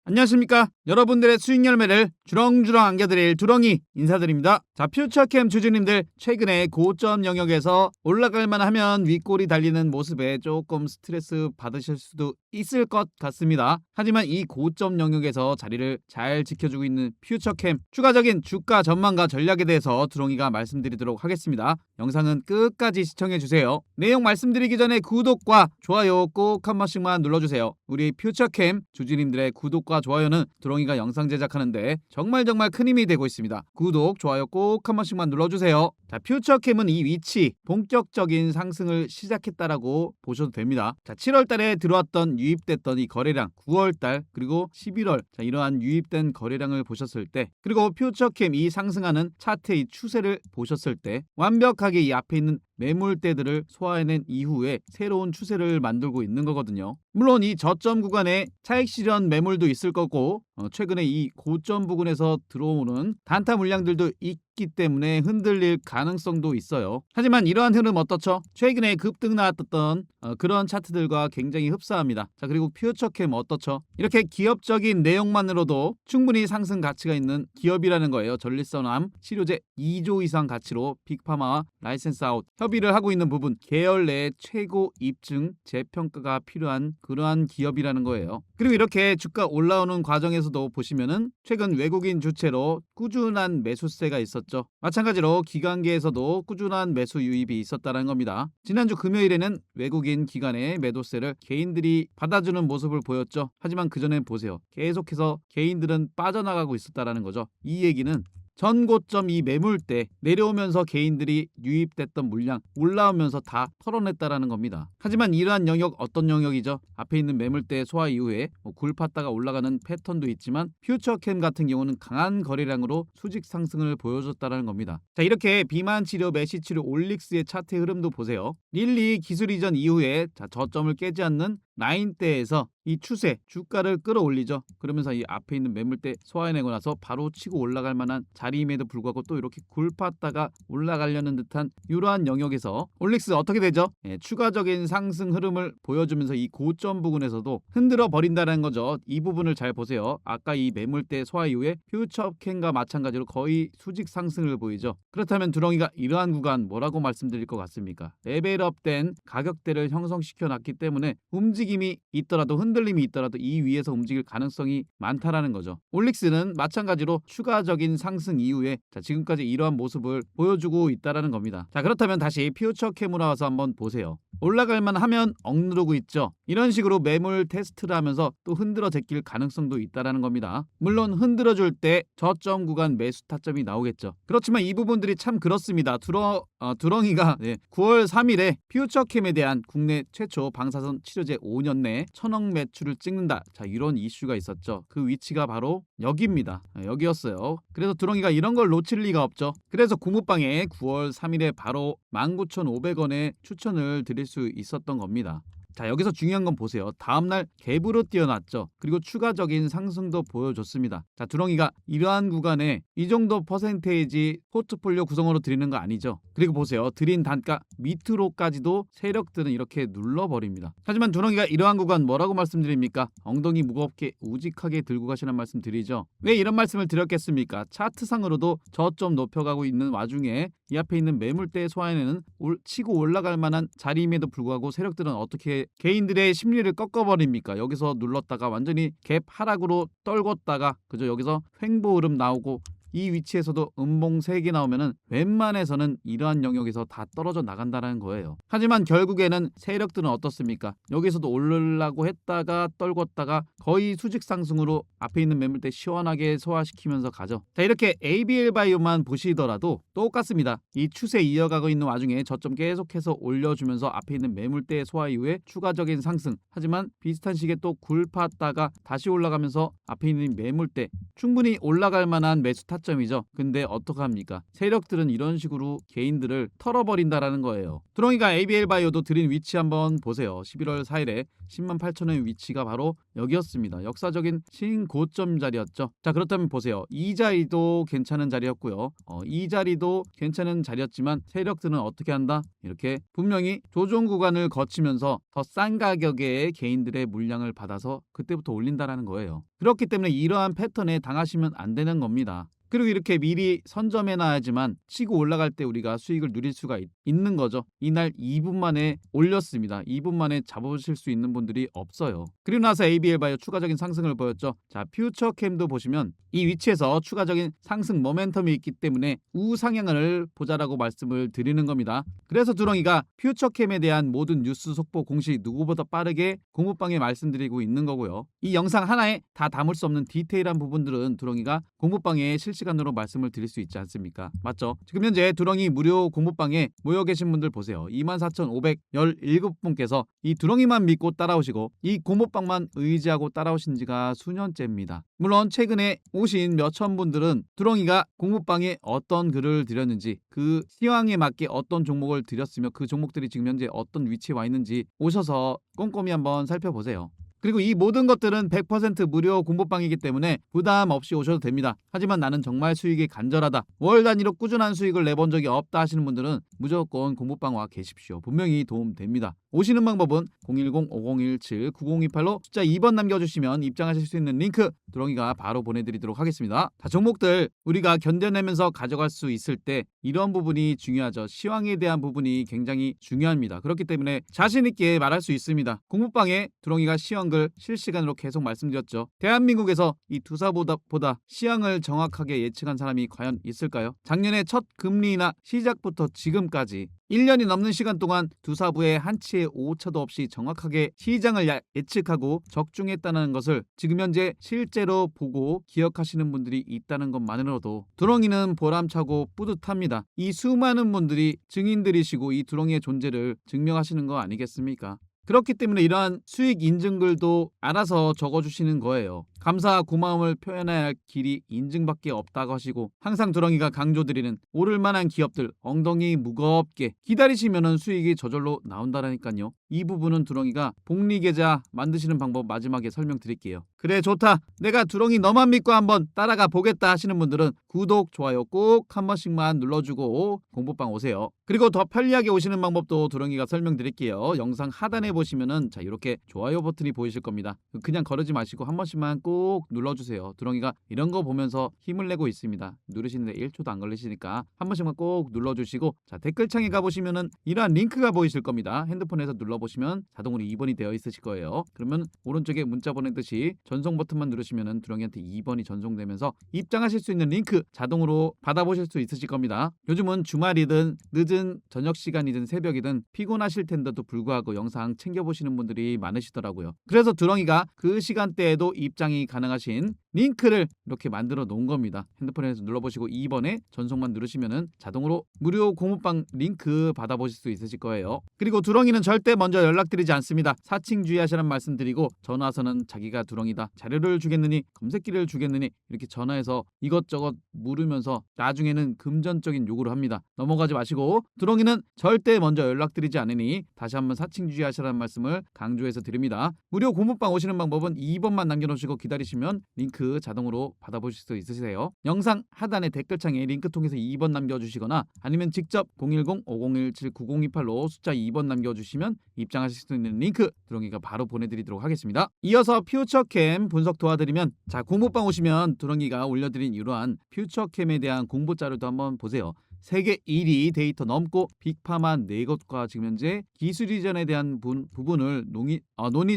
안녕하십니까. 여러분들의 수익 열매를 주렁주렁 안겨드릴 두렁이 인사드립니다. 자, 퓨처캠 주주님들, 최근에 고점 영역에서 올라갈만 하면 윗골이 달리는 모습에 조금 스트레스 받으실 수도 있을 것 같습니다. 하지만 이 고점 영역에서 자리를 잘 지켜주고 있는 퓨처캠 추가적인 주가 전망과 전략에 대해서 두렁이가 말씀드리도록 하겠습니다. 영상은 끝까지 시청해주세요. 내용 말씀드리기 전에 구독과 좋아요 꼭 한 번씩만 눌러주세요. 우리 퓨처캠 주주님들의 구독과 좋아요는 두렁이가 영상 제작하는데 정말 큰 힘이 되고 있습니다. 구독, 좋아요 꼭 한 번씩만 눌러주세요. 자, 퓨처캠은 이 위치 본격적인 상승을 시작했다라고 보셔도 됩니다. 자, 7월달에 들어왔던 유입됐던 이 거래량, 9월달 그리고 11월 자, 이러한 유입된 거래량을 보셨을 때, 그리고 퓨처캠 이 상승하는 차트의 추세를 보셨을 때 완벽하게 이 앞에 있는 매물대들을 소화해낸 이후에 새로운 추세를 만들고 있는 거거든요. 물론 이 저점 구간에 차익 실현 매물도 있을 거고 최근에 이 고점 부근에서 들어오는 단타 물량들도 있기 때문에 흔들릴 가능성도 있어요. 하지만 이러한 흐름 어떻죠? 최근에 급등 나왔던 그런 차트들과 굉장히 흡사합니다. 자, 그리고 퓨처캠 어떻죠? 이렇게 기업적인 내용만으로도 충분히 상승 가치가 있는 기업이라는 거예요. 전립선암 치료제 2조 이상 가치로 빅파마와 라이센스 아웃 협의를 하고 있는 부분, 계열 내 최고 입증 재평가가 필요한 그러한 기업이라는 거예요. 그리고 이렇게 주가 올라오는 과정에서도 보시면은 최근 외국인 주체로 꾸준한 매수세가 있었죠. 마찬가지로 기관계에서도 꾸준한 매수 유입이 있었다는 겁니다. 지난주 금요일에는 외국인 기관의 매도세를 개인들이 받아주는 모습을 보였죠. 하지만 그 전에 보세요. 계속해서 개인들은 빠져나가고 있었다는 거죠. 이 얘기는 전 고점 이 매물대 내려오면서 개인들이 유입됐던 물량 올라오면서 다 털어냈다라는 겁니다. 하지만 이러한 영역 어떤 영역이죠? 앞에 있는 매물대 소화 이후에 굴팠다가 올라가는 패턴도 있지만 퓨처캠 같은 경우는 강한 거래량으로 수직 상승을 보여줬다는 겁니다. 자, 이렇게 비만 치료, 메시 치료, 올릭스의 차트 흐름도 보세요. 릴리 기술 이전 이후에 저점을 깨지 않는 라인대에서 이 추세 주가를 끌어올리죠. 그러면서 이 앞에 있는 매물대 소화해내고 나서 바로 치고 올라갈 만한 자리임에도 불구하고 또 이렇게 굴팠다가 올라가려는 듯한 이러한 영역에서 올릭스 어떻게 되죠? 추가적인 상승 흐름을 보여주면서 이 고점 부근에서도 흔들어 버린다는 거죠. 이 부분을 잘 보세요. 아까 이 매물대 소화 이후에 퓨처캠과 마찬가지로 거의 수직 상승을 보이죠. 그렇다면 두렁이가 이러한 구간 뭐라고 말씀드릴 것 같습니까? 레벨업된 가격대를 형성시켜 놨기 때문에 움직임이 있더라도 흔들림이 있더라도 이 위에서 움직일 가능성이 많다라는 거죠. 올릭스는 마찬가지로 추가적인 상승 이후에 지금까지 이러한 모습을 보여주고 있다라는 겁니다. 자, 그렇다면 다시 퓨처캠으로 와서 한번 보세요. 올라갈만 하면 억누르고 있죠. 이런 식으로 매물 테스트를 하면서 또 흔들어 제낄 가능성도 있다라는 겁니다. 물론 흔들어 줄 때 저점 구간 매수 타점이 나오겠죠. 그렇지만 이 부분들이 참 그렇습니다. 두렁이가 9월 3일에 퓨처캠에 대한 국내 최초 방사선 치료제 5년 내 1000억 매출을 찍는다. 자, 이런 이슈가 있었죠. 그 위치가 바로 여기입니다. 여기였어요. 그래서 두렁이가 이런 걸 놓칠 리가 없죠. 그래서 공무방에 9월 3일에 바로 19,500원에 추천을 드릴 수 있었던 겁니다. 자, 여기서 중요한 건 보세요. 다음날 갭으로 뛰어났죠. 그리고 추가적인 상승도 보여줬습니다. 자, 두렁이가 이러한 구간에 이 정도 퍼센테이지 포트폴리오 구성으로 드리는 거 아니죠. 그리고 보세요. 드린 단가 밑으로까지도 세력들은 이렇게 눌러버립니다. 하지만 두렁이가 이러한 구간 뭐라고 말씀드립니까? 엉덩이 무겁게 우직하게 들고 가시는 말씀 드리죠. 왜 이런 말씀을 드렸겠습니까? 차트상으로도 저점 높여가고 있는 와중에 이 앞에 있는 매물대 소화에는 치고 올라갈 만한 자리임에도 불구하고 세력들은 어떻게 개인들의 심리를 꺾어버립니까? 여기서 눌렀다가 완전히 갭 하락으로 떨궜다가 그저 여기서 횡보 흐름 나오고 이 위치에서도 음봉 3개 나오면은 웬만해서는 이러한 영역에서 다 떨어져 나간다는 거예요. 하지만 결국에는 세력들은 어떻습니까? 여기서도 오르려고 했다가 떨궜다가 거의 수직 상승으로 앞에 있는 매물대 시원하게 소화시키면서 가죠. 자, 이렇게 ABL 바이오만 보시더라도 똑같습니다. 이 추세 이어가고 있는 와중에 저점 계속해서 올려주면서 앞에 있는 매물대 소화 이후에 추가적인 상승. 하지만 비슷한 시기에 또 굴팠다가 다시 올라가면서 앞에 있는 매물대 충분히 올라갈 만한 매수 타 타점이죠. 근데 어떡합니까? 세력들은 이런 식으로 개인들을 털어버린다라는 거예요. 두렁이가 ABL 바이오도 드린 위치 한번 보세요. 11월 4일에 10만 8천원의 위치가 바로 여기였습니다. 역사적인 신고점 자리였죠. 자, 그렇다면 보세요. 이 자리도 괜찮은 자리였고요. 이 자리도 괜찮은 자리였지만 세력들은 어떻게 한다? 이렇게 분명히 조정 구간을 거치면서 더 싼 가격의 개인들의 물량을 받아서 그때부터 올린다라는 거예요. 그렇기 때문에 이러한 패턴에 당하시면 안 되는 겁니다. 그리고 이렇게 미리 선점해놔야지만 치고 올라갈 때 우리가 수익을 누릴 수가 있는 거죠. 이날 2분 만에 올렸습니다. 2분 만에 잡으실 수 있는 분들이 없어요. 그리고 나서 ABL 바이오 추가적인 상승을 보였죠. 자, 퓨처캠도 보시면 이 위치에서 추가적인 상승 모멘텀이 있기 때문에 우상향을 보자라고 말씀을 드리는 겁니다. 그래서 두렁이가 퓨처캠에 대한 모든 뉴스 속보 공시 누구보다 빠르게 공부방에 말씀드리고 있는 거고요. 이 영상 하나에 다 담을 수 없는 디테일한 부분들은 두렁이가 공부방에 실시간으로 말씀을 드릴 수 있지 않습니까? 맞죠? 지금 현재 두렁이 무료 공부방에 모여 계신 분들 보세요. 24,517분께서 이 두렁이만 믿고 따라오시고 이 공부방만 의지하고 따라오신 지가 수년째입니다. 물론 최근에 오신 몇천 분들은 두렁이가 공부방에 어떤 글을 드렸는지, 그 시황에 맞게 어떤 종목을 드렸으며 그 종목들이 지금 현재 어떤 위치에 와 있는지 오셔서 꼼꼼히 한번 살펴보세요. 그리고 이 모든 것들은 100% 무료 공부방이기 때문에 부담 없이 오셔도 됩니다. 하지만 나는 정말 수익이 간절하다, 월 단위로 꾸준한 수익을 내본 적이 없다 하시는 분들은 무조건 공부방 와 계십시오. 분명히 도움됩니다. 오시는 방법은 010-5017-9028로 숫자 2번 남겨주시면 입장하실 수 있는 링크 두렁이가 바로 보내드리도록 하겠습니다. 자, 종목들 우리가 견뎌내면서 가져갈 수 있을 때 이런 부분이 중요하죠. 시황에 대한 부분이 굉장히 중요합니다. 그렇기 때문에 자신 있게 말할 수 있습니다. 공부방에 두렁이가 시황글 실시간으로 계속 말씀드렸죠. 대한민국에서 이 두사보다 시황을 정확하게 예측한 사람이 과연 있을까요? 작년에 첫 금리나 시작부터 지금까지 1년이 넘는 시간 동안 두사부의 한치의 오차도 없이 정확하게 시장을 예측하고 적중했다는 것을 지금 현재 실제로 보고 기억하시는 분들이 있다는 것만으로도 두렁이는 보람차고 뿌듯합니다. 이 수많은 분들이 증인들이시고 이 두렁이의 존재를 증명하시는 거 아니겠습니까? 그렇기 때문에 이러한 수익 인증글도 알아서 적어주시는 거예요. 감사 고마움을 표현해야 할 길이 인증밖에 없다고 하시고 항상 두렁이가 강조드리는 오를만한 기업들 엉덩이 무겁게 기다리시면 수익이 저절로 나온다라니까요. 이 부분은 두렁이가 복리계좌 만드시는 방법 마지막에 설명드릴게요. 그래 좋다, 내가 두렁이 너만 믿고 한번 따라가 보겠다 하시는 분들은 구독, 좋아요 꼭 한 번씩만 눌러주고 공부방 오세요. 그리고 더 편리하게 오시는 방법도 두렁이가 설명드릴게요. 영상 하단에 보시면은 자 이렇게 좋아요 버튼이 보이실 겁니다. 그냥 거르지 마시고 한 번씩만 꼭 눌러주세요. 두렁이가 이런 거 보면서 힘을 내고 있습니다. 누르시는데 1초도 안 걸리시니까 한 번씩만 꼭 눌러주시고, 자 댓글창에 가보시면은 이러한 링크가 보이실 겁니다. 핸드폰에서 눌러보시면 자동으로 2번이 되어 있으실 거예요. 그러면 오른쪽에 문자 보내듯이 전송 버튼만 누르시면은 두렁이한테 2번이 전송되면서 입장하실 수 있는 링크 자동으로 받아보실 수 있으실 겁니다. 요즘은 주말이든 늦은 저녁 시간이든 새벽이든 피곤하실 텐데도 불구하고 영상 챙겨보시는 분들이 많으시더라고요. 그래서 두렁이가 그 시간대에도 입장이 가능하신 링크를 이렇게 만들어 놓은 겁니다. 핸드폰에서 눌러보시고 2번에 전송만 누르시면은 자동으로 무료 공부방 링크 받아보실 수 있으실 거예요. 그리고 두렁이는 절대 먼저 연락드리지 않습니다. 사칭 주의하시라는 말씀 드리고, 전화 와서는 자기가 두렁이다, 자료를 주겠느니 검색기를 주겠느니 이렇게 전화해서 이것저것 물으면서 나중에는 금전적인 요구를 합니다. 넘어가지 마시고, 두렁이는 절대 먼저 연락드리지 않으니 다시 한번 사칭 주의하시라는 말씀을 강조해서 드립니다. 무료 공부방 오시는 방법은 2번만 남겨놓으시고 기다리시면 링크 자동으로 받아보실 수 있으세요. 영상 하단의 댓글창에 링크 통해서 2번 남겨주시거나 아니면 직접 010-5017-9028로 숫자 2번 남겨주시면 입장하실 수 있는 링크 두렁이가 바로 보내드리도록 하겠습니다. 이어서 퓨처캠 분석 도와드리면, 자 공부방 오시면 두렁이가 올려드린 이러한 퓨처캠에 대한 공부 자료도 한번 보세요. 세계 1위 데이터 넘고 빅파마 4곳과 지금 현재 기술 이전에 대한 부분을 논의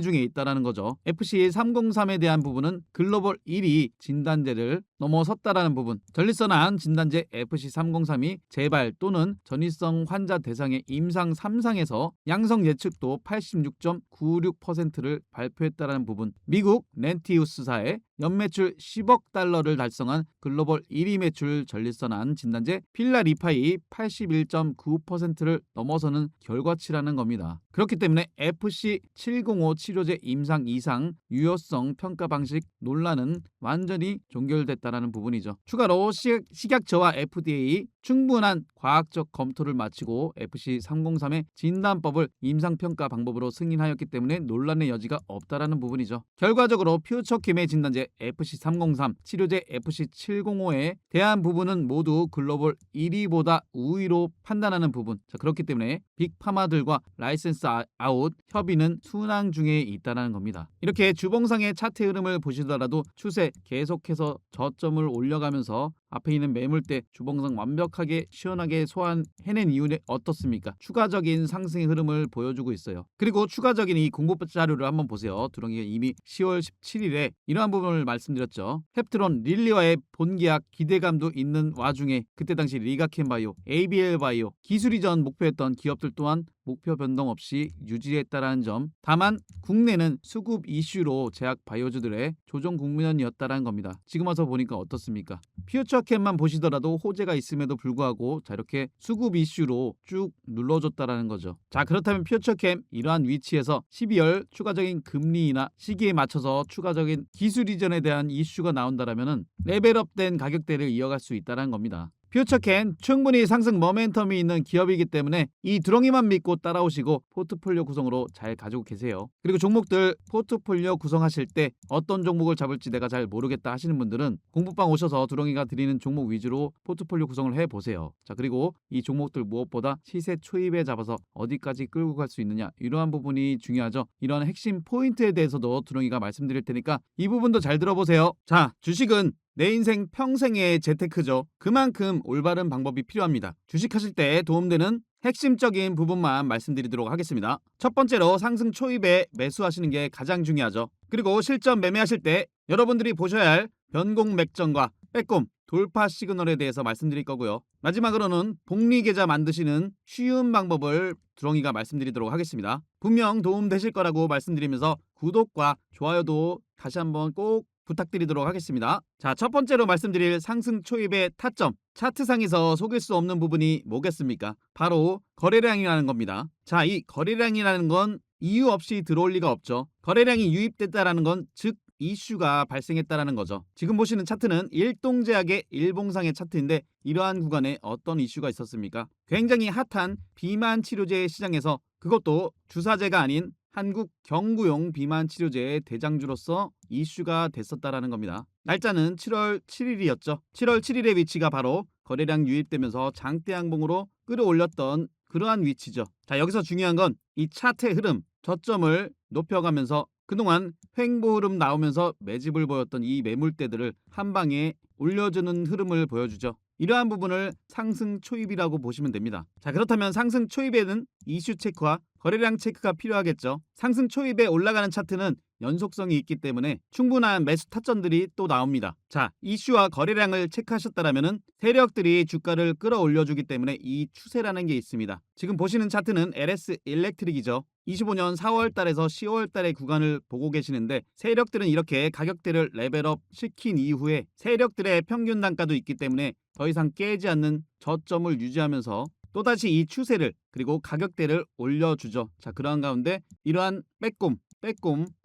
중에 있다라는 거죠. FC303에 대한 부분은 글로벌 1위 진단제를 넘어섰다라는 부분, 전립선암 진단제 FC303이 재발 또는 전이성 환자 대상의 임상 3상에서 양성 예측도 86.96%를 발표했다라는 부분, 미국 렌티우스사의 연매출 10억 달러를 달성한 글로벌 1위 매출 전립선암 진단제 필라리파이 81.95%를 넘어서는 결과치라는 겁니다. 그렇기 때문에 FC705 치료제 임상 2상 유효성 평가 방식 논란은 완전히 종결됐다는 있다라는 부분이죠. 추가로 식약처와 FDA 충분한 과학적 검토를 마치고 FC303의 진단법을 임상평가 방법으로 승인하였기 때문에 논란의 여지가 없다라는 부분이죠. 결과적으로 퓨처캠의 진단제 FC303, 치료제 FC705에 대한 부분은 모두 글로벌 1위보다 우위로 판단하는 부분. 자, 그렇기 때문에 빅파마들과 라이센스 아웃 협의는 순항 중에 있다는 겁니다. 이렇게 주봉상의 차트 흐름을 보시더라도 추세 계속해서 저점을 올려가면서 앞에 있는 매물대 주봉상 완벽하게 시원하게 소환해낸 이유는 어떻습니까? 추가적인 상승의 흐름을 보여주고 있어요. 그리고 추가적인 이 공급 자료를 한번 보세요. 두렁이가 이미 10월 17일에 이러한 부분을 말씀드렸죠. 햅트론 릴리와의 본계약 기대감도 있는 와중에 그때 당시 리가켄바이오, ABL바이오 기술 이전 목표했던 기업들 또한 목표 변동 없이 유지했다라는 점. 다만 국내는 수급 이슈로 제약 바이오주들의 조정 국면이었다라는 겁니다. 지금 와서 보니까 어떻습니까? 퓨처캠만 보시더라도 호재가 있음에도 불구하고 자 이렇게 수급 이슈로 쭉 눌러줬다라는 거죠. 자 그렇다면 퓨처캠 이러한 위치에서 12월 추가적인 금리나 시기에 맞춰서 추가적인 기술 이전에 대한 이슈가 나온다라면은 레벨업된 가격대를 이어갈 수 있다는 겁니다. 퓨처캠 충분히 상승 모멘텀이 있는 기업이기 때문에 이 두렁이만 믿고 따라오시고 포트폴리오 구성으로 잘 가지고 계세요. 그리고 종목들 포트폴리오 구성하실 때 어떤 종목을 잡을지 내가 잘 모르겠다 하시는 분들은 공부방 오셔서 두렁이가 드리는 종목 위주로 포트폴리오 구성을 해보세요. 자 그리고 이 종목들 무엇보다 시세 초입에 잡아서 어디까지 끌고 갈 수 있느냐 이러한 부분이 중요하죠. 이런 핵심 포인트에 대해서도 두렁이가 말씀드릴 테니까 이 부분도 잘 들어보세요. 자 주식은 내 인생 평생의 재테크죠. 그만큼 올바른 방법이 필요합니다. 주식하실 때 도움되는 핵심적인 부분만 말씀드리도록 하겠습니다. 첫 번째로 상승 초입에 매수하시는 게 가장 중요하죠. 그리고 실전 매매하실 때 여러분들이 보셔야 할 변공 맥점과 빼꼼 돌파 시그널에 대해서 말씀드릴 거고요. 마지막으로는 복리 계좌 만드시는 쉬운 방법을 두렁이가 말씀드리도록 하겠습니다. 분명 도움되실 거라고 말씀드리면서 구독과 좋아요도 다시 한번 꼭 부탁드리도록 하겠습니다. 자, 첫 번째로 말씀드릴 상승 초입의 타점. 차트상에서 속일 수 없는 부분이 뭐겠습니까? 바로 거래량이라는 겁니다. 자, 이 거래량이라는 건 이유 없이 들어올 리가 없죠. 거래량이 유입됐다라는 건 즉 이슈가 발생했다라는 거죠. 지금 보시는 차트는 일동제약의 일봉상의 차트인데 이러한 구간에 어떤 이슈가 있었습니까? 굉장히 핫한 비만 치료제 시장에서 그것도 주사제가 아닌 한국 경구용 비만 치료제의 대장주로서 이슈가 됐었다라는 겁니다. 날짜는 7월 7일이었죠. 7월 7일의 위치가 바로 거래량 유입되면서 장대 양봉으로 끌어올렸던 그러한 위치죠. 자 여기서 중요한 건 이 차트의 흐름, 저점을 높여가면서 그동안 횡보 흐름 나오면서 매집을 보였던 이 매물대들을 한 방에 올려주는 흐름을 보여주죠. 이러한 부분을 상승 초입이라고 보시면 됩니다. 자 그렇다면 상승 초입에는 이슈 체크와 거래량 체크가 필요하겠죠. 상승 초입에 올라가는 차트는 연속성이 있기 때문에 충분한 매수 타점들이 또 나옵니다. 자, 이슈와 거래량을 체크하셨다면 세력들이 주가를 끌어올려주기 때문에 이 추세라는 게 있습니다. 지금 보시는 차트는 LS 일렉트릭이죠. 25년 4월 달에서 10월 달의 구간을 보고 계시는데 세력들은 이렇게 가격대를 레벨업 시킨 이후에 세력들의 평균 단가도 있기 때문에 더 이상 깨지 않는 저점을 유지하면서 또다시 이 추세를 그리고 가격대를 올려주죠. 자 그러한 가운데 이러한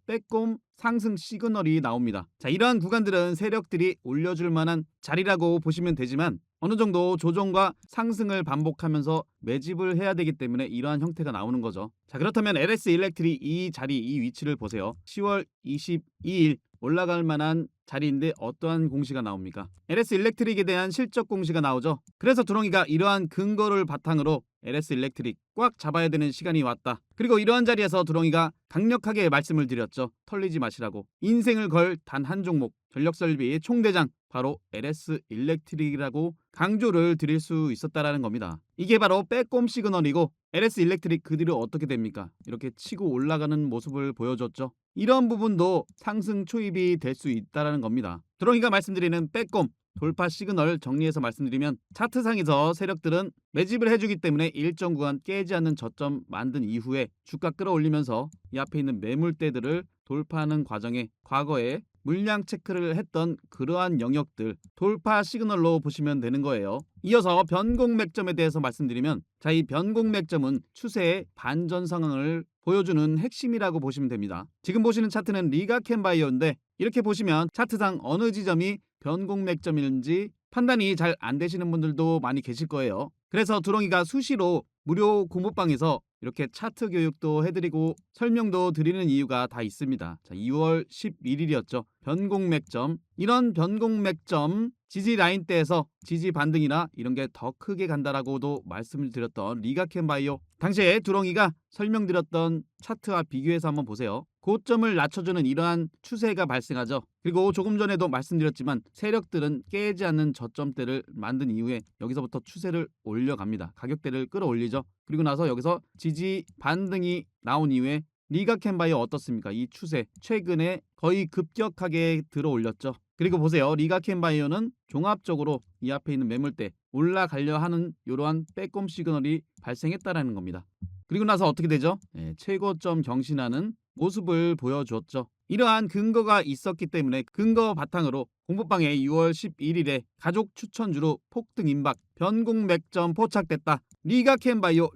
빼꼼 상승 시그널이 나옵니다. 자 이러한 구간들은 세력들이 올려줄 만한 자리라고 보시면 되지만 어느 정도 조정과 상승을 반복하면서 매집을 해야 되기 때문에 이러한 형태가 나오는 거죠. 자 그렇다면 LS 일렉트릭 이 자리 이 위치를 보세요. 10월 22일 올라갈 만한 자리인데 어떠한 공시가 나옵니까? LS 일렉트릭에 대한 실적 공시가 나오죠. 그래서 두렁이가 이러한 근거를 바탕으로 LS 일렉트릭 꽉 잡아야 되는 시간이 왔다. 그리고 이러한 자리에서 두렁이가 강력하게 말씀을 드렸죠. 털리지 마시라고. 인생을 걸 단 한 종목 전력설비의 총대장 바로 LS 일렉트릭이라고 강조를 드릴 수 있었다라는 겁니다. 이게 바로 빼꼼 시그널이고 LS 일렉트릭 그 뒤로 어떻게 됩니까? 이렇게 치고 올라가는 모습을 보여줬죠. 이런 부분도 상승 초입이 될 수 있다는 겁니다. 두렁이가 말씀드리는 빼꼼 돌파 시그널 정리해서 말씀드리면 차트상에서 세력들은 매집을 해주기 때문에 일정 구간 깨지 않는 저점 만든 이후에 주가 끌어올리면서 이 앞에 있는 매물대들을 돌파하는 과정에 과거에 물량 체크를 했던 그러한 영역들 돌파 시그널로 보시면 되는 거예요. 이어서 변공 맥점에 대해서 말씀드리면 자, 이 변공 맥점은 추세의 반전 상황을 보여주는 핵심이라고 보시면 됩니다. 지금 보시는 차트는 리가켄바이오인데 이렇게 보시면 차트상 어느 지점이 변곡맥점인지 판단이 잘 안 되시는 분들도 많이 계실 거예요. 그래서 두렁이가 수시로 무료 공부방에서 이렇게 차트 교육도 해드리고 설명도 드리는 이유가 다 있습니다. 자, 2월 11일이었죠. 변곡맥점. 이런 변곡맥점 지지 라인대에서 지지 반등이나 이런 게 더 크게 간다라고도 말씀을 드렸던 리가켄바이오. 당시에 두렁이가 설명드렸던 차트와 비교해서 한번 보세요. 고점을 낮춰주는 이러한 추세가 발생하죠. 그리고 조금 전에도 말씀드렸지만 세력들은 깨지 않는 저점대를 만든 이후에 여기서부터 추세를 올려갑니다. 가격대를 끌어올리죠. 그리고 나서 여기서 지지 반등이 나온 이후에 리가켄바이오 어떻습니까? 이 추세 최근에 거의 급격하게 들어 올렸죠. 그리고 보세요. 리가켄바이오는 종합적으로 이 앞에 있는 매물대 올라가려 하는 이러한 빼꼼 시그널이 발생했다라는 겁니다. 그리고 나서 어떻게 되죠? 최고점 경신하는 모습을 보여주었죠. 이러한 근거가 있었기 때문에 근거 바탕으로 공부방에 6월 11일에 가족 추천주로 폭등 임박 변곡맥점 포착됐다. 리가켄바이오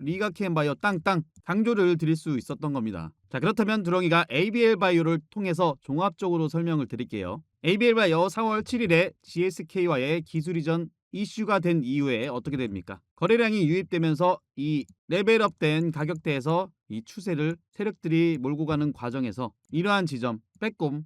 땅땅 강조를 드릴 수 있었던 겁니다. 자, 그렇다면 두렁이가 ABL바이오를 통해서 종합적으로 설명을 드릴게요. ABL바이오 4월 7일에 GSK와의 기술 이전 이슈가 된 이후에 어떻게 됩니까? 거래량이 유입되면서 이 레벨업된 가격대에서 이 추세를 세력들이 몰고 가는 과정에서 이러한 지점 빼꼼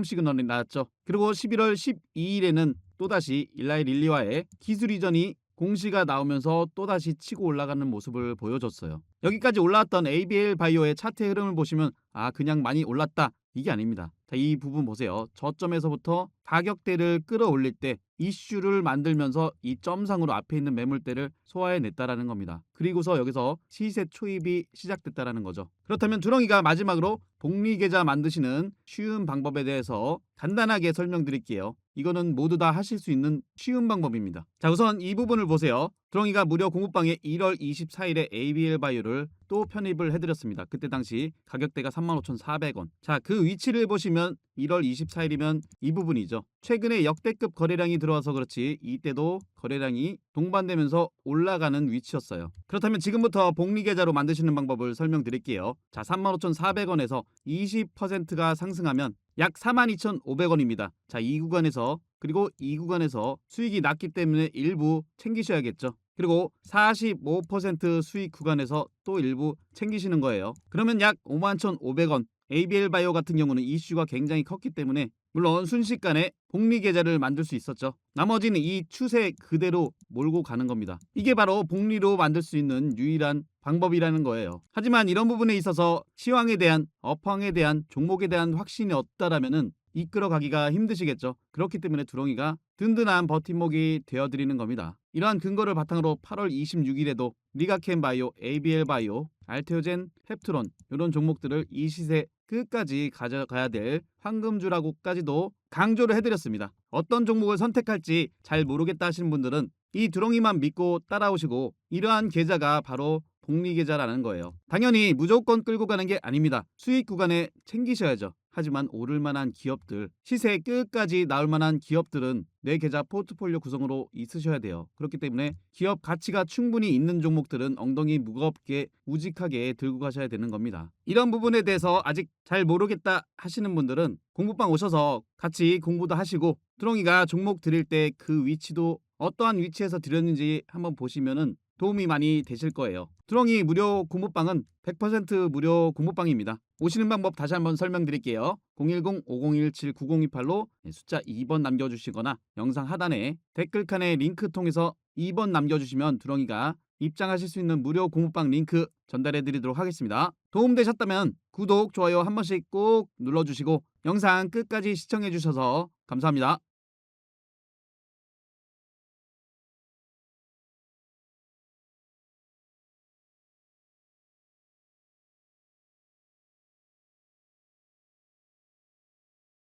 시그널이 나왔죠. 그리고 11월 12일에는 또다시 일라이 릴리와의 기술 이전이 공시가 나오면서 또다시 치고 올라가는 모습을 보여줬어요. 여기까지 올라왔던 ABL 바이오의 차트 흐름을 보시면 그냥 많이 올랐다. 이게 아닙니다. 자, 이 부분 보세요. 저점에서부터 가격대를 끌어올릴 때 이슈를 만들면서 이 점상으로 앞에 있는 매물대를 소화해냈다라는 겁니다. 그리고서 여기서 시세 초입이 시작됐다라는 거죠. 그렇다면 두렁이가 마지막으로 복리계좌 만드시는 쉬운 방법에 대해서 간단하게 설명드릴게요. 이거는 모두 다 하실 수 있는 쉬운 방법입니다. 자, 우선 이 부분을 보세요. 두렁이가 무료 공부방에 1월 24일에 ABL 바이오를 또 편입을 해드렸습니다. 그때 당시 가격대가 35,400원. 자, 그 위치를 보시면 1월 24일이면 이 부분이죠. 최근에 역대급 거래량이 들어와서 그렇지 이때도 거래량이 동반되면서 올라가는 위치였어요. 그렇다면 지금부터 복리계좌로 만드시는 방법을 설명드릴게요. 자, 35,400원에서 20%가 상승하면 약 42,500원입니다. 자, 이 구간에서 그리고 이 구간에서 수익이 낮기 때문에 일부 챙기셔야겠죠. 그리고 45% 수익 구간에서 또 일부 챙기시는 거예요. 그러면 약 51,500원. ABL 바이오 같은 경우는 이슈가 굉장히 컸기 때문에 물론 순식간에 복리계좌를 만들 수 있었죠. 나머지는 이 추세 그대로 몰고 가는 겁니다. 이게 바로 복리로 만들 수 있는 유일한 방법이라는 거예요. 하지만 이런 부분에 있어서 시황에 대한 업황에 대한 종목에 대한 확신이 없다라면은 이끌어가기가 힘드시겠죠. 그렇기 때문에 두렁이가 든든한 버팀목이 되어드리는 겁니다. 이러한 근거를 바탕으로 8월 26일에도 리가켄바이오, ABL바이오, 알테오젠, 펩트론 이런 종목들을 이 시세 끝까지 가져가야 될 황금주라고까지도 강조를 해드렸습니다. 어떤 종목을 선택할지 잘 모르겠다 하시는 분들은 이 두렁이만 믿고 따라오시고 이러한 계좌가 바로 복리계좌라는 거예요. 당연히 무조건 끌고 가는 게 아닙니다. 수익 구간에 챙기셔야죠. 하지만 오를 만한 기업들, 시세 끝까지 나올 만한 기업들은 내 계좌 포트폴리오 구성으로 있으셔야 돼요. 그렇기 때문에 기업 가치가 충분히 있는 종목들은 엉덩이 무겁게 우직하게 들고 가셔야 되는 겁니다. 이런 부분에 대해서 아직 잘 모르겠다 하시는 분들은 공부방 오셔서 같이 공부도 하시고 두렁이가 종목 드릴 때 그 위치도 어떠한 위치에서 드렸는지 한번 보시면은 도움이 많이 되실 거예요. 두렁이 무료 공부방은 100% 무료 공부방입니다. 오시는 방법 다시 한번 설명드릴게요. 010-5017-9028로 숫자 2번 남겨주시거나 영상 하단에 댓글칸에 링크 통해서 2번 남겨주시면 두렁이가 입장하실 수 있는 무료 공부방 링크 전달해드리도록 하겠습니다. 도움되셨다면 구독, 좋아요 한 번씩 꼭 눌러주시고 영상 끝까지 시청해주셔서 감사합니다.